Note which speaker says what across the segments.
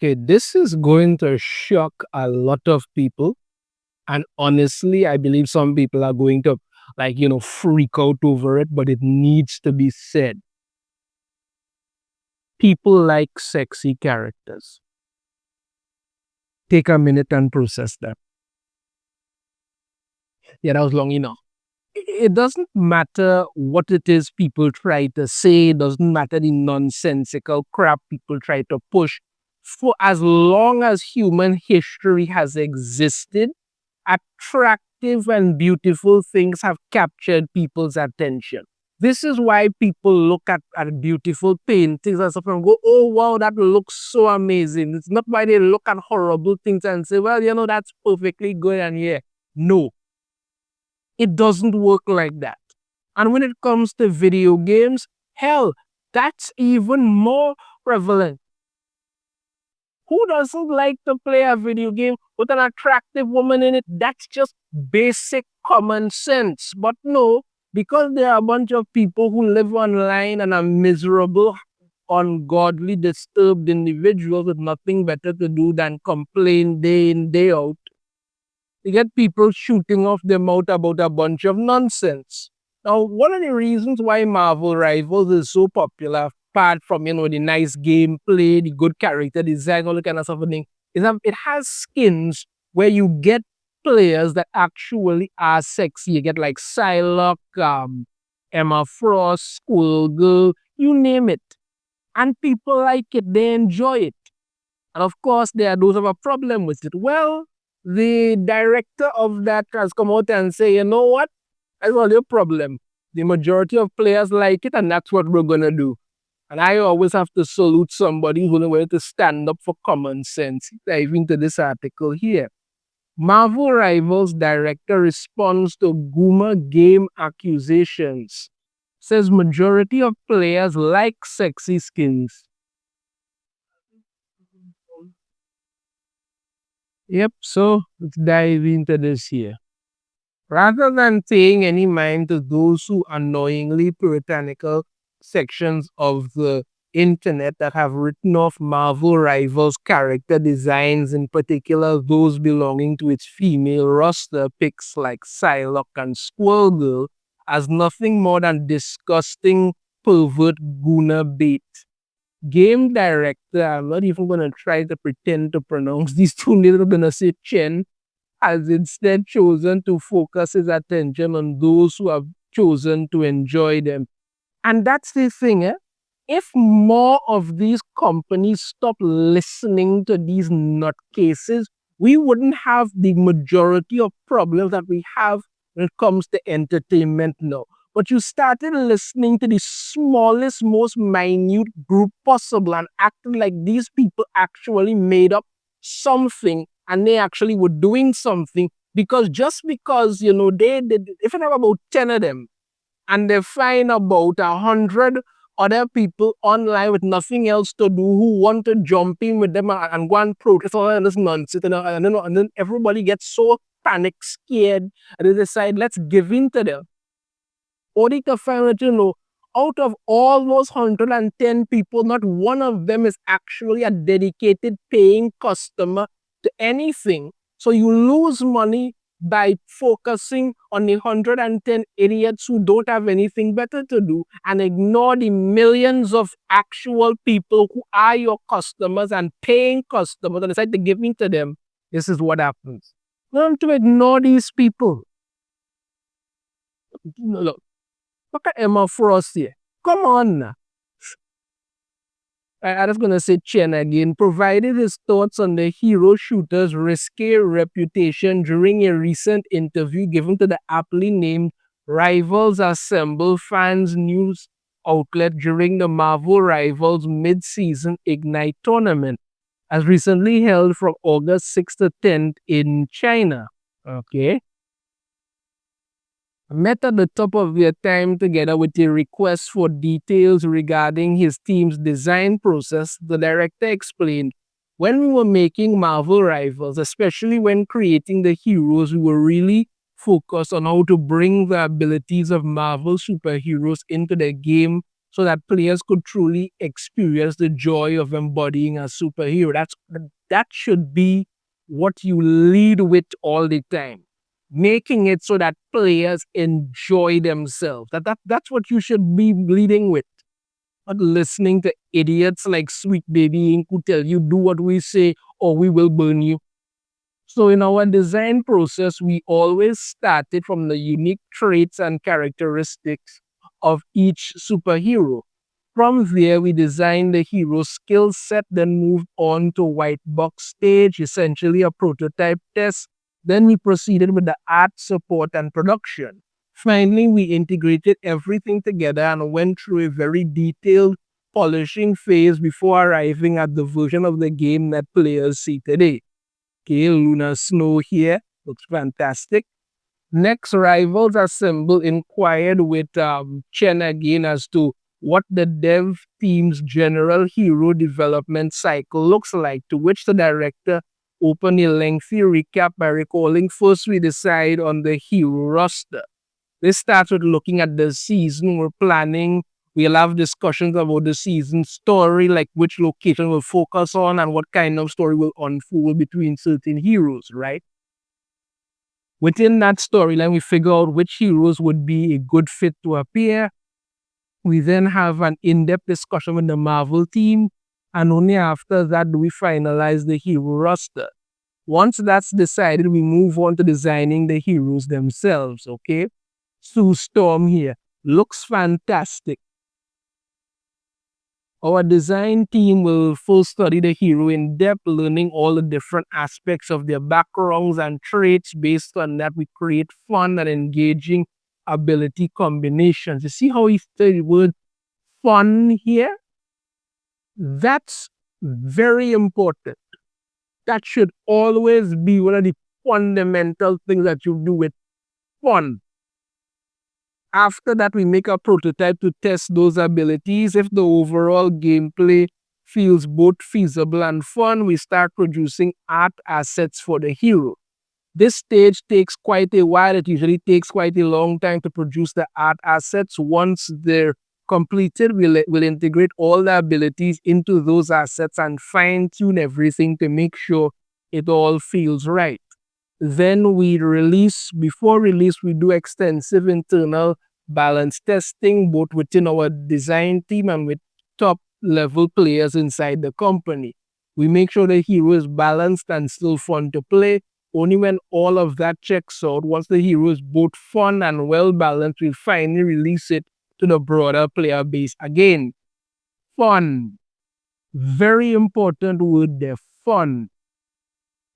Speaker 1: Okay, this is going to shock a lot of people. And honestly, I believe some people are going to, freak out over it, but it needs to be said. People like sexy characters. Take a minute and process that. Yeah, that was long enough. It doesn't matter what it is people try to say, it doesn't matter the nonsensical crap people try to push. For as long as human history has existed, attractive and beautiful things have captured people's attention. This is why people look at beautiful paintings and stuff and go, oh, wow, that looks so amazing. It's not why they look at horrible things and say, well, that's perfectly good and yeah. No, it doesn't work like that. And when it comes to video games, hell, that's even more prevalent. Who doesn't like to play a video game with an attractive woman in it? That's just basic common sense. But no, because there are a bunch of people who live online and are miserable, ungodly, disturbed individuals with nothing better to do than complain day in, day out, you get people shooting off their mouth about a bunch of nonsense. Now, one of the reasons why Marvel Rivals is so popular, apart from, the nice gameplay, the good character design, all the kind of stuff, is that it has skins where you get players that actually are sexy. You get like Psylocke, Emma Frost, Squirrel Girl, you name it. And people like it, they enjoy it. And of course, there are those who have a problem with it. Well, the director of that has come out and say, you know what? That's not your problem. The majority of players like it, and that's what we're going to do. And I always have to salute somebody who's willing to stand up for common sense. Dive into this article here. Marvel Rivals director responds to Goomer game accusations. Says majority of players like sexy skins. Yep, so let's dive into this here. Rather than paying any mind to those who annoyingly puritanical sections of the internet that have written off Marvel Rivals character designs, in particular those belonging to its female roster picks like Psylocke and Squirrel Girl, as nothing more than disgusting pervert gooner bait. Game director, I'm not even going to try to pretend to pronounce these two names, I'm going to say Chen, has instead chosen to focus his attention on those who have chosen to enjoy them. And that's the thing, if more of these companies stop listening to these nutcases, we wouldn't have the majority of problems that we have when it comes to entertainment now. But you started listening to the smallest, most minute group possible and acting like these people actually made up something and they actually were doing something just because, they did, if I have about 10 of them and they find about 100 other people online with nothing else to do who want to jump in with them and go and protest all this nonsense, and then everybody gets so panic scared and they decide, let's give in to them. Only to find out, out of all those 110 people, not one of them is actually a dedicated paying customer to anything. So you lose money by focusing on the 110 idiots who don't have anything better to do and ignore the millions of actual people who are your customers and paying customers and decide to give in to them. This is what happens. Learn to ignore these people. Look at Emma Frost here. Come on. I was going to say Chen again, provided his thoughts on the hero shooter's risque reputation during a recent interview given to the aptly named Rivals Assemble fans news outlet during the Marvel Rivals mid-season Ignite tournament, as recently held from August 6th to 10th in China. Okay. Met at the top of their time together with a request for details regarding his team's design process, the director explained, when we were making Marvel Rivals, especially when creating the heroes, we were really focused on how to bring the abilities of Marvel superheroes into the game so that players could truly experience the joy of embodying a superhero. That should be what you lead with all the time, making it so that players enjoy themselves. That's what you should be leading with. Not listening to idiots like Sweet Baby Ink who tell you do what we say or we will burn you. So in our design process, we always started from the unique traits and characteristics of each superhero. From there, we designed the hero skill set, then moved on to white box stage, essentially a prototype test. Then we proceeded with the art support and production. Finally, we integrated everything together and went through a very detailed polishing phase before arriving at the version of the game that players see today. Okay, Lunar Snow here looks fantastic. Next, Rivals Assemble inquired with Chen again as to what the dev team's general hero development cycle looks like, to which the director opened a lengthy recap by recalling first we decide on the hero roster. This starts with looking at the season we're planning. We'll have discussions about the season story, like which location we'll focus on and what kind of story will unfold between certain heroes, right? Within that storyline, we figure out which heroes would be a good fit to appear. We then have an in-depth discussion with the Marvel team, and only after that do we finalize the hero roster. Once that's decided, we move on to designing the heroes themselves, okay? Sue Storm here looks fantastic. Our design team will full study the hero in depth, learning all the different aspects of their backgrounds and traits. Based on that, we create fun and engaging ability combinations. You see how he said the word fun here? That's very important. That should always be one of the fundamental things that you do with fun. After that, we make a prototype to test those abilities. If the overall gameplay feels both feasible and fun, we start producing art assets for the hero. This stage takes quite a while. It usually takes quite a long time to produce the art assets. Once they're completed, we'll integrate all the abilities into those assets and fine-tune everything to make sure it all feels right. Then before release, we do extensive internal balance testing, both within our design team and with top level players inside the company. We make sure the hero is balanced and still fun to play. Only when all of that checks out, once the hero is both fun and well balanced, we'll finally release it to the broader player base. Again, fun. Very important word there, fun.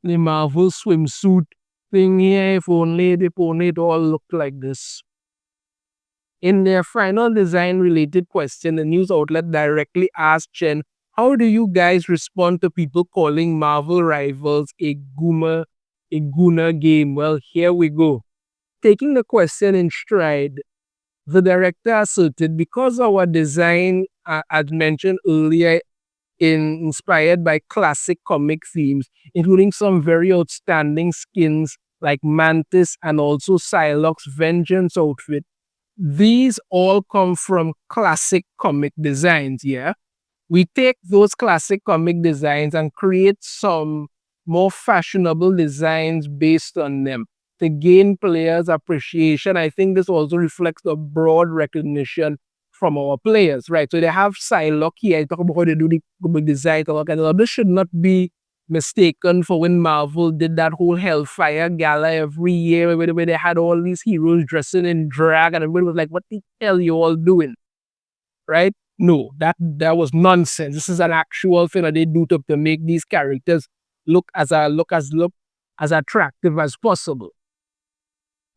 Speaker 1: The Marvel swimsuit thing here, if only it all looked like this. In their final design-related question, the news outlet directly asked Chen, how do you guys respond to people calling Marvel Rivals a gooner game? Well, here we go. Taking the question in stride, the director asserted, because our design, as mentioned earlier, inspired by classic comic themes, including some very outstanding skins like Mantis and also Psylocke's Vengeance outfit. These all come from classic comic designs, yeah? We take those classic comic designs and create some more fashionable designs based on them to gain players' appreciation. I think this also reflects the broad recognition from our players, right? So they have Psylocke here. I talk about how they do the design. This should not be mistaken for when Marvel did that whole Hellfire Gala every year where they had all these heroes dressing in drag and everybody was like, what the hell you all doing? Right? No, that was nonsense. This is an actual thing that they do to make these characters look as attractive as possible.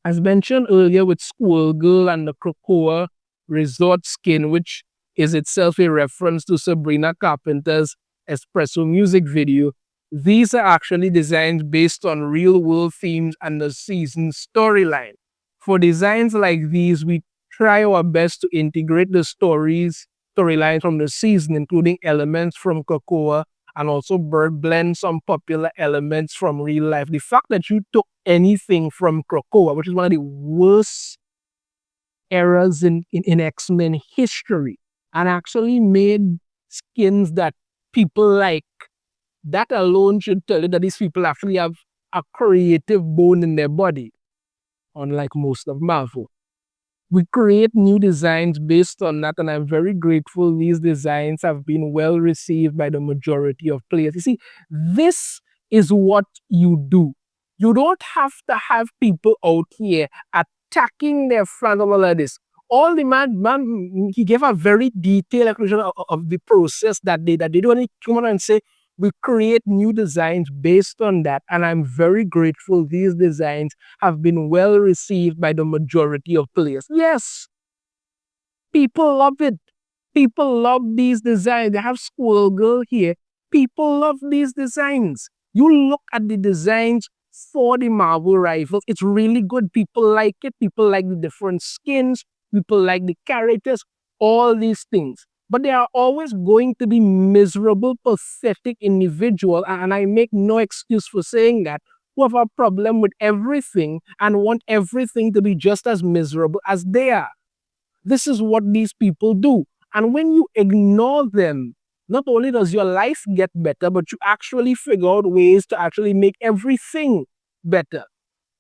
Speaker 1: As mentioned earlier with Squirrel Girl and the Krakoa resort skin, which is itself a reference to Sabrina Carpenter's Espresso music video, these are actually designs based on real-world themes and the season storyline. For designs like these, we try our best to integrate the storyline from the season, including elements from Krakoa, and also blend some popular elements from real life. The fact that you took anything from Krakoa, which is one of the worst eras in X-Men history, and actually made skins that people like, that alone should tell you that these people actually have a creative bone in their body, unlike most of Marvel. We create new designs based on that, and I'm very grateful these designs have been well received by the majority of players. You see, this is what you do. You don't have to have people out here attacking their fans and all of this. All the man, he gave a very detailed explanation of the process that they don't come on and say, we create new designs based on that. And I'm very grateful these designs have been well received by the majority of players. Yes, people love it. People love these designs. They have Squirrel Girl here. People love these designs. You look at the designs for the Marvel Rivals, it's really good. People like it. People like the different skins. People like the characters. All these things. But there are always going to be miserable, pathetic individuals, and I make no excuse for saying that, who have a problem with everything and want everything to be just as miserable as they are. This is what these people do. And when you ignore them, not only does your life get better, but you actually figure out ways to actually make everything better.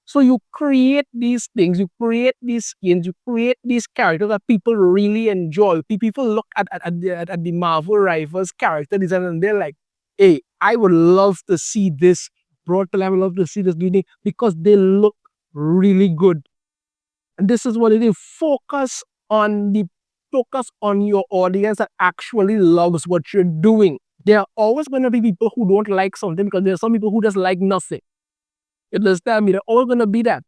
Speaker 1: So you create these things, you create these skins, you create these characters that people really enjoy. People look at the Marvel Rivals character design and they're like, hey, I would love to see this brought to life. I would love to see this meaning because they look really good. And this is what it is. Focus on your audience that actually loves what you're doing. There are always going to be people who don't like something because there are some people who just like nothing. You understand me? They're always going to be that.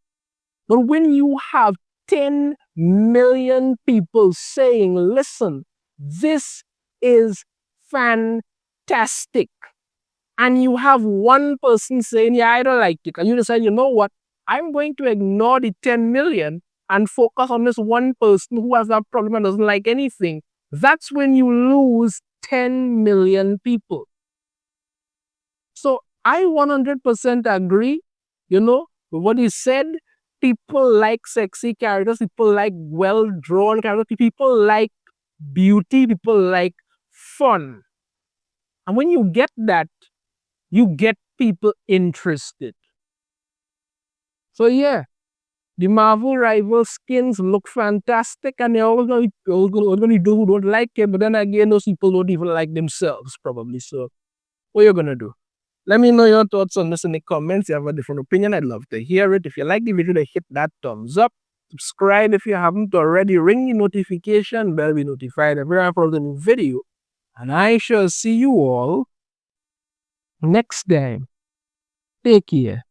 Speaker 1: But when you have 10 million people saying, listen, this is fantastic, and you have one person saying, yeah, I don't like it, and you decide, you know what, I'm going to ignore the 10 million and focus on this one person who has that problem and doesn't like anything, that's when you lose 10 million people. So I 100% agree, with what he said. People like sexy characters, people like well-drawn characters, people like beauty, people like fun. And when you get that, you get people interested. So yeah, the Marvel Rival skins look fantastic, and they're always going to be people who don't like it, but then again, those people don't even like themselves, probably. So what are you going to do? Let me know your thoughts on this in the comments. If you have a different opinion, I'd love to hear it. If you like the video, then hit that thumbs up. Subscribe if you haven't already. Ring the notification bell, be notified every time I upload a new video. And I shall see you all next time. Take care.